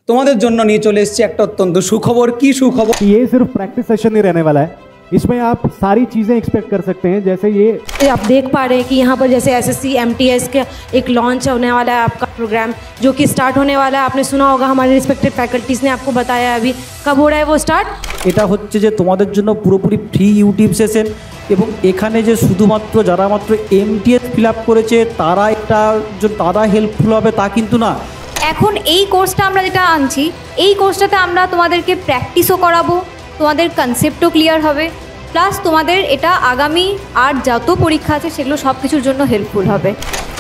তোমাদের জন্য নিয়ে চলে এসেছি একটা অত্যন্ত সুখবর। কি সুখবর? ये सिर्फ प्रैक्टिस सेशन नहीं रहने वाला है, इसमें आप सारी चीज़ें एक्सपेक्ट कर सकते हैं। जैसे ये आप देख पा रहे हैं कि यहाँ पर जैसे एसएससी एमटीएस का एक लॉन्च होने वाला है आपका प्रोग्राम, जो कि स्टार्ट होने वाला है। आपने सुना होगा, हमारे रिस्पेक्टेड फैकल्टीज़ ने आपको बताया अभी कब हो रहा है वो स्टार्ट। এটা হচ্ছে যে তোমাদের জন্য পুরোপুরি ফ্রি ইউটিউব সেশন, এবং এখানে যে শুধুমাত্র যারা মাত্র এমটিএস ফিল আপ করেছে তারা হেল্পফুল হবে তা কিন্তু না। এখন এই কোর্সটা আমরা যেটা আনছি, এই কোর্সটাতে আমরা তোমাদেরকে প্র্যাকটিসও করাবো, তোমাদের কনসেপ্টও ক্লিয়ার হবে, প্লাস তোমাদের এটা আগামী আর যত পরীক্ষা আছে সেগুলো সব কিছুর জন্য হেল্পফুল হবে।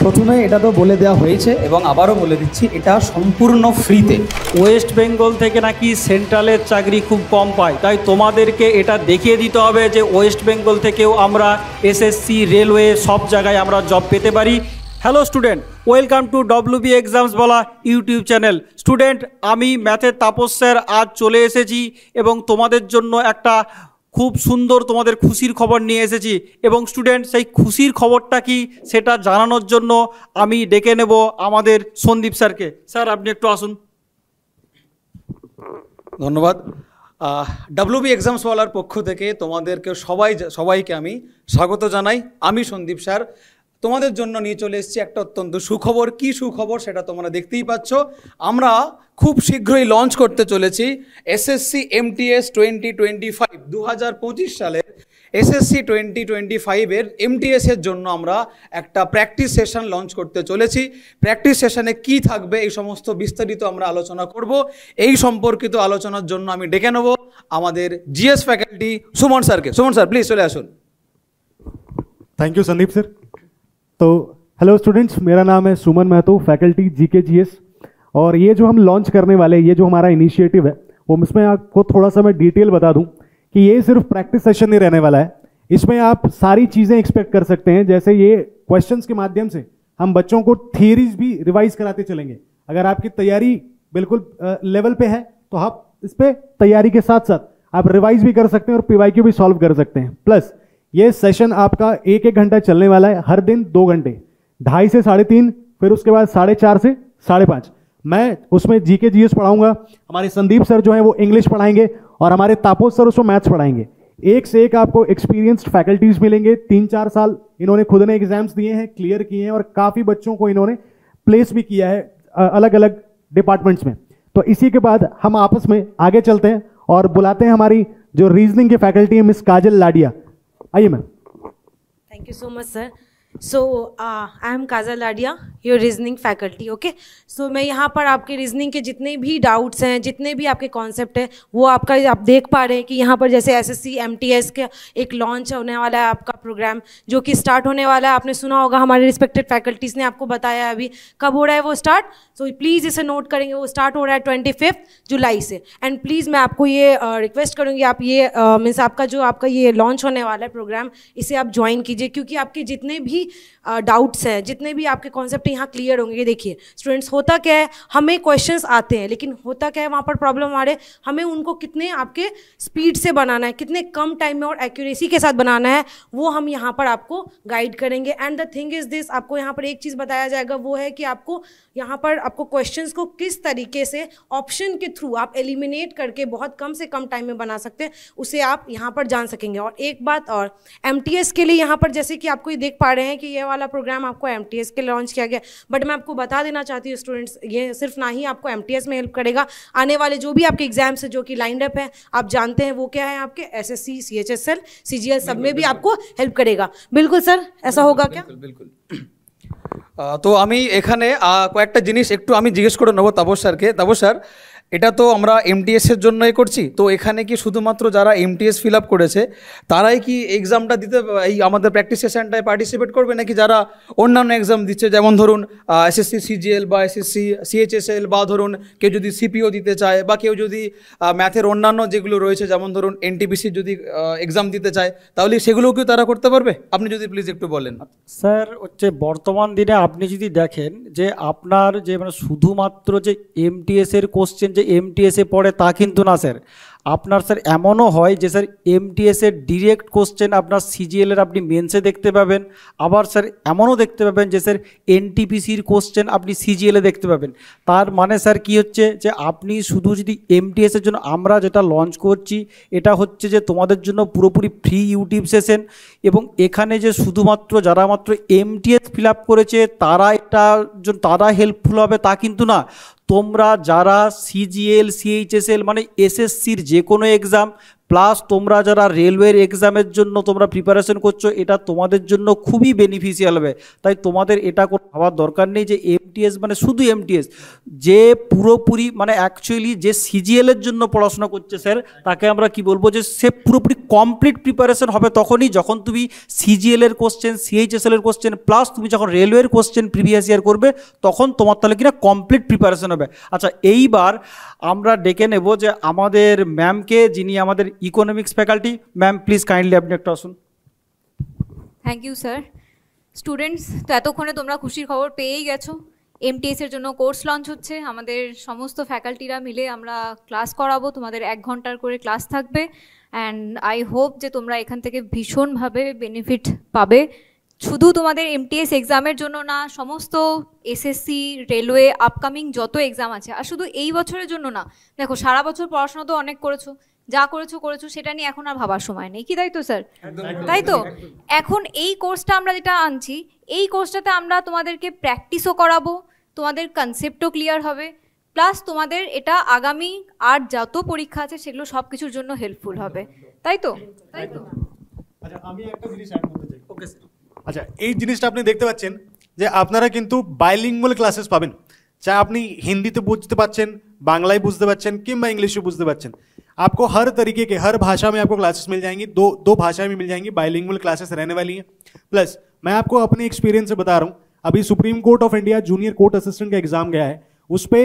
প্রথমে এটা তো বলে দেওয়া হয়েছে এবং আবারও বলে দিচ্ছি, এটা সম্পূর্ণ ফ্রিতে। ওয়েস্ট বেঙ্গল থেকে নাকি সেন্ট্রালের চাকরি খুব কম পায়, তাই তোমাদেরকে এটা দেখিয়ে দিতে হবে যে ওয়েস্ট বেঙ্গল থেকেও আমরা এসএসসি, রেলওয়ে সব জায়গায় আমরা জব পেতে পারি। Hello student, welcome to WB exams বলা ইউটিউব চ্যানেল। স্টুডেন্ট, আমি ম্যাথের তাপস স্যার আজ চলে এসেছি এবং তোমাদের জন্য একটা খুব সুন্দর তোমাদের খুশির খবর নিয়ে এসেছি। এবং স্টুডেন্ট, সেই খুশির খবরটা কি সেটা জানানোর জন্য আমি ডেকে নেব আমাদের সন্দীপ স্যারকে। স্যার, আপনি একটু আসুন। ধন্যবাদ। ডব্লিউবি এক্সামস ওয়ালার পক্ষ থেকে তোমাদেরকে সবাইকে আমি স্বাগত জানাই। আমি সন্দীপ স্যার তোমাদের জন্য নিয়ে চলে এসেছি একটা অত্যন্ত সুখবর। কি সুখবর সেটা তোমরা দেখতেই পাচ্ছ। আমরা খুব শীঘ্রই লঞ্চ করতে চলেছি এসএসসি এমটিএস 2025 2025 সালের এসএসসি 2025-এর এমটিএসের জন্য আমরা একটা প্র্যাকটিস সেশন লঞ্চ করতে চলেছি। প্র্যাকটিস সেশনে কি থাকবে এই সমস্ত বিস্তারিত আমরা আলোচনা করব। এই সম্পর্কিত আলোচনার জন্য আমি ডেকে নেব আমাদের জিএস ফ্যাকাল্টি সুমন স্যারকে। সুমন স্যার, প্লিজ চলে আসুন। Thank you Sandeep sir. तो हेलो स्टूडेंट्स, मेरा नाम है सुमन महतो, फैकल्टी जीके जीएस। और ये जो हम लॉन्च करने वाले हैं, ये जो हमारा इनिशिएटिव है, वो इसमें आपको थोड़ा सा मैं डिटेल बता दूं कि ये सिर्फ प्रैक्टिस सेशन नहीं रहने वाला है, इसमें आप सारी चीज़ें एक्सपेक्ट कर सकते हैं। जैसे ये क्वेश्चंस के माध्यम से हम बच्चों को थियरीज भी रिवाइज कराते चलेंगे। अगर आपकी तैयारी बिल्कुल लेवल पे है तो आप इस पर तैयारी के साथ साथ आप रिवाइज भी कर सकते हैं और पीवाईक्यू भी सॉल्व कर सकते हैं। प्लस ये सेशन आपका 1-1 घंटा चलने वाला है, हर दिन 2 घंटे, 2:30 से 3:30, फिर उसके बाद 4:30 से 5:30 मैं उसमें जीके जीएस पढ़ाऊंगा। हमारे संदीप सर जो हैं वो इंग्लिश पढ़ाएंगे और हमारे तापस सर उसमें मैथ्स पढ़ाएंगे। एक से एक आपको एक्सपीरियंस्ड फैकल्टीज मिलेंगे। 3-4 साल इन्होंने खुद ने एग्जाम्स दिए हैं, क्लियर किए हैं, और काफ़ी बच्चों को इन्होंने प्लेस भी किया है अलग अलग डिपार्टमेंट्स में। तो इसी के बाद हम आपस में आगे चलते हैं और बुलाते हैं हमारी जो रीजनिंग की फैकल्टी है, मिस काजल लाडिया। आइए ma'am. Thank you so much, sir. So I am Kajal Ladia, your reasoning faculty. Okay, so मैं यहाँ पर आपके रीजनिंग के जितने भी डाउट्स हैं, जितने भी आपके कॉन्सेप्ट हैं, वो आपका आप देख पा रहे हैं कि यहाँ पर जैसे एसएससी एमटीएस का एक लॉन्च होने वाला है आपका प्रोग्राम, जो कि स्टार्ट होने वाला है। आपने सुना होगा, हमारे रिस्पेक्टेड फैकल्टीज़ ने आपको बताया अभी कब हो रहा है वो स्टार्ट। सो प्लीज़ इसे नोट करेंगे, वो स्टार्ट हो रहा है 25 जुलाई से। एंड प्लीज़ मैं आपको ये रिक्वेस्ट करूँगी, आप ये मीन्स आपका ये लॉन्च होने वाला है प्रोग्राम, इसे आप ज्वाइन कीजिए, क्योंकि आपके जितने भी डाउट्स हैं, जितने भी आपके कॉन्सेप्ट यहाँ क्लियर होंगे। देखिए स्टूडेंट्स, होता क्या है, हमें क्वेश्चंस आते हैं, लेकिन होता क्या है वहाँ पर प्रॉब्लम हमारे, हमें उनको कितने आपके स्पीड से बनाना है, कितने कम टाइम में और एक्यूरेसी के साथ बनाना है, वो हम यहाँ पर आपको गाइड करेंगे। And the thing is this, आपको यहाँ पर एक चीज़ बताया जाएगा, वो है कि आपको यहाँ पर आपको क्वेश्चंस को किस तरीके से ऑप्शन के थ्रू आप एलिमिनेट करके बहुत कम से कम टाइम में बना सकते हैं, उसे आप यहाँ पर जान सकेंगे। और एक बात और, एमटीएस के लिए यहाँ पर जैसे कि आपको ये देख पा रहे हैं कि ये वाला प्रोग्राम आपको एमटीएस के लॉन्च किया गया, बट मैं आपको बता देना चाहती हूँ स्टूडेंट्स, ये सिर्फ ना ही आपको एमटीएस में हेल्प करेगा, आने वाले जो भी आपके एग्जाम्स हैं जो कि लाइंड अप है, आप जानते हैं वो क्या है, आपके एसएससी, सीएचएसएल, सीजीएल, सब में भी आपको हेल्प करेगा। बिल्कुल सर, ऐसा होगा क्या? बिल्कुल। তো আমি এখানে কয়েকটা জিনিস একটু আমি জিজ্ঞেস করে নেবো তাপস স্যারকে। তাপস স্যার, এটা তো আমরা এমটিএসের জন্যই করছি, তো এখানে কি শুধুমাত্র যারা এমটিএস ফিল আপ করেছে তারাই কি এক্সামটা দিতে এই আমাদের প্র্যাকটিস সেশনটায় পার্টিসিপেট করবে, নাকি যারা অন্যান্য এক্সাম দিচ্ছে, যেমন ধরুন এসএসসি সিজিএল বা এসএসসি সিএইচএসএল, বা ধরুন কেউ যদি সিপিও দিতে চায়, বা কেউ যদি ম্যাথের অন্যান্য যেগুলো রয়েছে যেমন ধরুন এনটিপিসি যদি এক্সাম দিতে চায়, তাহলে সেগুলোও কি তারা করতে পারবে? আপনি যদি প্লিজ একটু বলেন। স্যার, হচ্ছে বর্তমান দিনে আপনি যদি দেখেন যে আপনার যে মানে শুধুমাত্র যে এমটিএস এর কোশ্চেন যে এমটিএসে পড়ে তা কিন্তু না স্যার। আপনার স্যার এমনও হয় যে স্যার এমটিএসের ডিরেক্ট কোশ্চেন আপনার সিজিএলের আপনি মেন্সে দেখতে পাবেন, আবার স্যার এমনও দেখতে পাবেন যে স্যার এনটিপিসির কোশ্চেন আপনি সিজিএলে দেখতে পাবেন। তার মানে স্যার কি হচ্ছে যে আপনি শুধু যদি এমটিএসের জন্য আমরা যেটা লঞ্চ করছি এটা হচ্ছে যে তোমাদের জন্য পুরোপুরি ফ্রি ইউটিউব সেশন, এবং এখানে যে শুধুমাত্র যারা মাত্র এমটিএস ফিল আপ করেছে তারা হেল্পফুল হবে তা কিন্তু না। তোমরা যারা সিজিএল সিএইচএসএল মানে এসএসসির যে কোনো এক্সাম প্লাস তোমরা যারা রেলওয়ের এক্সামের জন্য তোমরা প্রিপারেশন করছো, এটা তোমাদের জন্য খুবই বেনিফিশিয়াল হবে। তাই তোমাদের এটা কোনো ভাবার দরকার নেই যে এমটিএস মানে শুধু এমটিএস। যে পুরোপুরি মানে অ্যাকচুয়ালি যে সিজিএলের জন্য পড়াশোনা করছে স্যার তাকে আমরা কি বলবো যে সে পুরোপুরি কমপ্লিট প্রিপারেশন হবে তখনই যখন তুমি সিজিএলের কোশ্চেন সিএইচএসএলের কোশ্চেন প্লাস তুমি যখন রেলওয়ের কোশ্চেন প্রিভিয়াস ইয়ার করবে তখন তোমার তাহলে কিনা কমপ্লিট প্রিপারেশন হবে। আচ্ছা, এইবার আমরা ডেকে নেব যে আমাদের ম্যামকে, যিনি আমাদের economics faculty. Ma'am please kindly আপনি একটা আসুন। Thank you sir. স্টুডেন্টস, তো এতক্ষণে তোমরা খুশির খবর পেয়েই গেছো। এমটিএসের জন্য কোর্স লঞ্চ হচ্ছে, আমাদের সমস্ত ফ্যাকাল্টিরা মিলে আমরা ক্লাস করাবো, তোমাদের 1 ঘন্টার করে ক্লাস থাকবে। অ্যান্ড আই হোপ যে তোমরা এখান থেকে ভীষণভাবে বেনিফিট পাবে। শুধু তোমাদের এমটিএস এক্সামের জন্য না, সমস্ত এসএসসি রেলওয়ে আপকামিং যত এক্সাম আছে, আর শুধু এই বছরের জন্য না। দেখো, সারা বছর পড়াশোনা তো অনেক করেছো, যা করেছো সেটা নিয়ে এখন আর ভাবার সময় নেই, কি তাই তো স্যার? তাই তো এখন এই কোর্সটা আমরা যেটা আনছি, এই কোর্সটাতে আমরা তোমাদেরকে প্র্যাকটিসও করাবো, তোমাদের কনসেপ্টও ক্লিয়ার হবে, প্লাস তোমাদের এটা আগামী আর যত পরীক্ষা আছে সেগুলো সব কিছুর জন্য হেল্পফুল হবে, তাই তো? আচ্ছা, আমি একটা জিনিস অ্যাড করতে চাই। Okay sir. আচ্ছা, এই জিনিসটা আপনি দেখতে পাচ্ছেন যে আপনারা কিন্তু বাইলিঙ্গুয়াল ক্লাसेस পাবেন, চাहे আপনি হিন্দিতে বুঝতে পাচ্ছেন, বাংলায় বুঝতে পাচ্ছেন কিংবা इंग्लिश में बुझते बच्चन, आपको हर तरीके के हर भाषा में आपको क्लासेस मिल जाएंगी, दो भाषाएं भी मिल जाएंगी, बाइलिंगुअल क्लासेस रहने वाली हैं। प्लस मैं आपको अपने एक्सपीरियंस से बता रहा हूँ, अभी supreme court of India junior court assistant का एग्जाम गया है, उस पर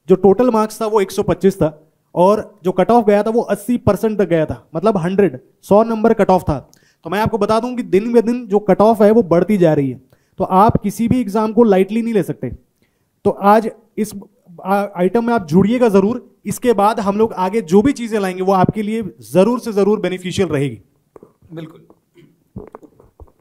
जो टोटल मार्क्स था वो 125 था और जो कट ऑफ गया था वो 80% तक गया था, मतलब 100 नंबर कट ऑफ था। तो मैं आपको बता दूं कि दिन ब दिन जो कट ऑफ है वो बढ़ती जा रही है, तो आप किसी भी एग्जाम को लाइटली नहीं ले सकते। तो आज इस आइटम में आप जुड़िएगा जरूर, इसके बाद हम लोग आगे जो भी चीजें लाएंगे वो आपके लिए जरूर से जरूर बेनिफिशियल रहेगी। बिल्कुल।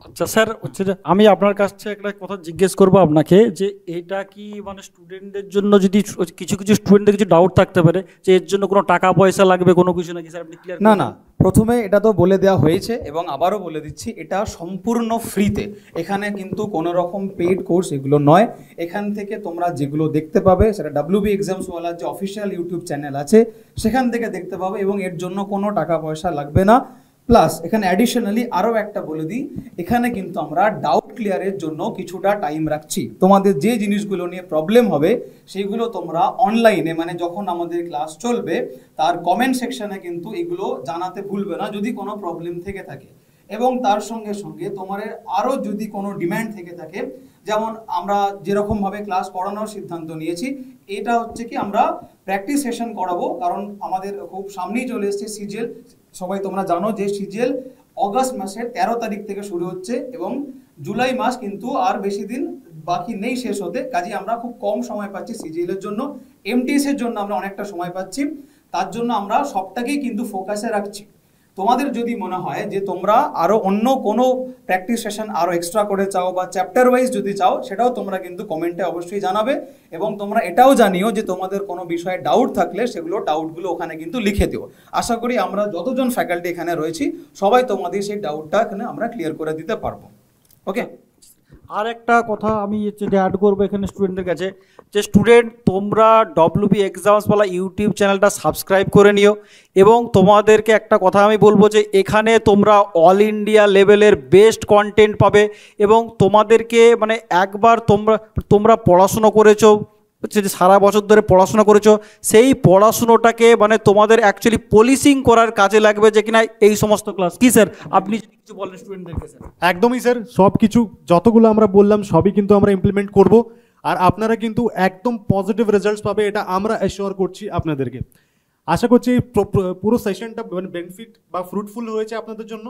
আচ্ছা স্যার, হচ্ছে যে আমি আপনার কাছ থেকে একটা কথা জিজ্ঞেস করবো আপনাকে, যে এটা কি মানে স্টুডেন্টদের জন্য যদি কিছু স্টুডেন্টদের কিছু ডাউট থাকতে পারে যে এর জন্য কোনো টাকা পয়সা লাগবে কোনো কিছু নাকি স্যার, আপনি ক্লিয়ার? না না, প্রথমে এটা তো বলে দেওয়া হয়েছে এবং আবারও বলে দিচ্ছি, এটা সম্পূর্ণ ফ্রিতে। এখানে কিন্তু কোনো রকম পেইড কোর্স এগুলো নয়। এখান থেকে তোমরা যেগুলো দেখতে পাবে সেটা WB এক্সামসওয়ালার যে অফিসিয়াল ইউটিউব চ্যানেল আছে সেখান থেকে দেখতে পাবে এবং এর জন্য কোনো টাকা পয়সা লাগবে না। প্লাস এখানে অ্যাডিশনালি আরও একটা বলে দিই, এখানে কিন্তু আমরা ডাউট ক্লিয়ারের জন্য কিছুটা টাইম রাখছি। তোমাদের যে জিনিসগুলো নিয়ে প্রবলেম হবে সেইগুলো তোমরা অনলাইনে মানে যখন আমাদের ক্লাস চলবে তার কমেন্ট সেকশনে কিন্তু এগুলো জানাতে ভুলবে না যদি কোনো প্রবলেম থেকে থাকে। এবং তার সঙ্গে সঙ্গে তোমার আরও যদি কোনো ডিম্যান্ড থেকে থাকে, যেমন আমরা যেরকমভাবে ক্লাস করানোর সিদ্ধান্ত নিয়েছি, এটা হচ্ছে কি আমরা প্র্যাকটিস সেশন করাবো, কারণ আমাদের খুব সামনেই চলে এসছে সিজিএল। সবাই তোমরা জানো যে সিজিএল অগস্ট মাসের 13 তারিখ থেকে শুরু হচ্ছে এবং জুলাই মাস কিন্তু আর বেশি দিন বাকি নেই শেষ হতে। কাজে আমরা খুব কম সময় পাচ্ছি সিজিএলের জন্য, এমটিএসের জন্য আমরা অনেকটা সময় পাচ্ছি। তার জন্য আমরা সবটাকেই কিন্তু ফোকাসে রাখছি। তোমাদের যদি মনে হয় যে তোমরা আরও অন্য কোনো প্র্যাকটিস সেশন আরও এক্সট্রা করে চাও বা চ্যাপ্টার ওয়াইজ যদি চাও, সেটাও তোমরা কিন্তু কমেন্টে অবশ্যই জানাবে। এবং তোমরা এটাও জানিও যে তোমাদের কোনো বিষয়ে ডাউট থাকলে সেগুলো ডাউটগুলো ওখানে কিন্তু লিখে দিও। আশা করি আমরা যতজন ফ্যাকাল্টি এখানে রয়েছি সবাই তোমাদের সেই ডাউটটা এখানে আমরা ক্লিয়ার করে দিতে পারবো। ওকে। আর একটা কথা আমি অ্যাড করবো এখানে স্টুডেন্টদের কাছে, যে স্টুডেন্ট তোমরা WB এক্সামসওয়ালা ইউটিউব চ্যানেলটা সাবস্ক্রাইব করে নিও। এবং তোমাদেরকে একটা কথা আমি বলবো যে এখানে তোমরা অল ইন্ডিয়া লেভেলের বেস্ট কন্টেন্ট পাবে এবং তোমাদেরকে মানে একবার তোমরা পড়াশুনো করেছো, হচ্ছে যে সারা বছর ধরে পড়াশোনা করেছো, সেই পড়াশুনোটাকে মানে তোমাদের অ্যাকচুয়ালি পলিশিং করার কাজে লাগবে, যে কিনা এই সমস্ত ক্লাস। কি স্যার আপনি যদি কিছু বলেন স্টুডেন্টদেরকে? স্যার একদমই স্যার, সব কিছু যতগুলো আমরা বললাম সবই কিন্তু আমরা ইমপ্লিমেন্ট করব, আর আপনারা কিন্তু একদম পজিটিভ রেজাল্টস পাবে, এটা আমরা অ্যাসিওর করছি আপনাদেরকে। আশা করছি পুরো সেশনটা বেনিফিট বা ফ্রুটফুল হয়েছে আপনাদের জন্য।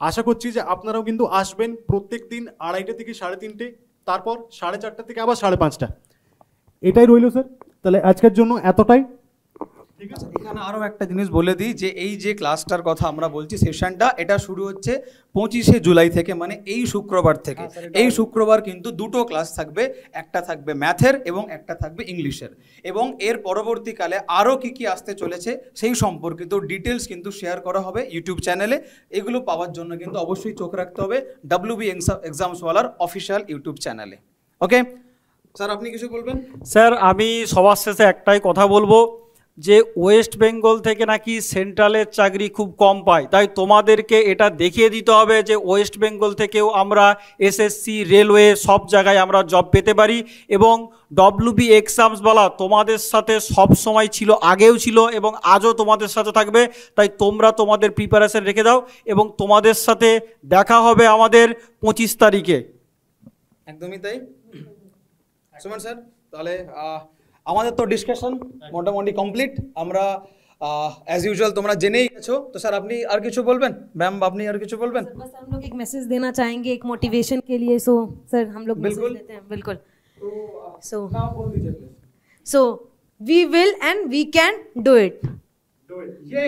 আশা করছি যে আপনারাও কিন্তু আসবেন প্রত্যেক দিন 2:30 থেকে 3:30, তারপর 4:30 থেকে আবার 5:30। এটাই রইল স্যার, তাহলে আজকের জন্য এতটাই। এখানে আরও একটা জিনিস বলে দিই যে এই যে ক্লাসটার কথা আমরা বলছি সেশনটা এটা শুরু হচ্ছে 25শে জুলাই থেকে, মানে এই শুক্রবার থেকে। এই শুক্রবার কিন্তু দুটো ক্লাস থাকবে, একটা থাকবে ম্যাথের এবং একটা থাকবে ইংলিশের, এবং এর পরবর্তীকালে আরও কি কি আসতে চলেছে সেই সম্পর্কিত ডিটেলস কিন্তু শেয়ার করা হবে ইউটিউব চ্যানেলে। এগুলো পাওয়ার জন্য কিন্তু অবশ্যই চোখ রাখতে হবে WB এক্সামসওয়ালার অফিসিয়াল ইউটিউব চ্যানেলে। ওকে স্যার, আপনি কিছু বলবেন? স্যার, আমি সবার শেষে একটাই কথা বলবো যে ওয়েস্ট বেঙ্গল থেকে নাকি সেন্ট্রালের চাকরি খুব কম পায়, তাই তোমাদেরকে এটা দেখিয়ে দিতে হবে যে ওয়েস্ট বেঙ্গল থেকেও আমরা SSC, রেলওয়ে সব জায়গায় আমরা জব পেতে পারি। এবং WB এক্সামসওয়ালা তোমাদের সাথে সব সময় ছিল, আগেও ছিল এবং আজও তোমাদের সাথে থাকবে। তাই তোমরা তোমাদের প্রিপারেশন রেখে দাও এবং তোমাদের সাথে দেখা হবে আমাদের 25 তারিখে। একদমই তাই। সুমন স্যার, তাহলে আমাদের তো ডিসকাশন মোটামুটি কমপ্লিট। আমরা অ্যাজ ইউজুয়াল তোমরা জেনেই গেছো। তো স্যার আপনি আর কিছু বলবেন? ম্যাম আপনি আর কিছু বলবেন? बस हम लोग एक मैसेज देना चाहेंगे एक मोटिवेशन के लिए। सो सर हम लोग मैसेज बिल्कुल। देते हैं। बिल्कुल। तो नाम बोल दीजिए please. So we will and we can do it. ये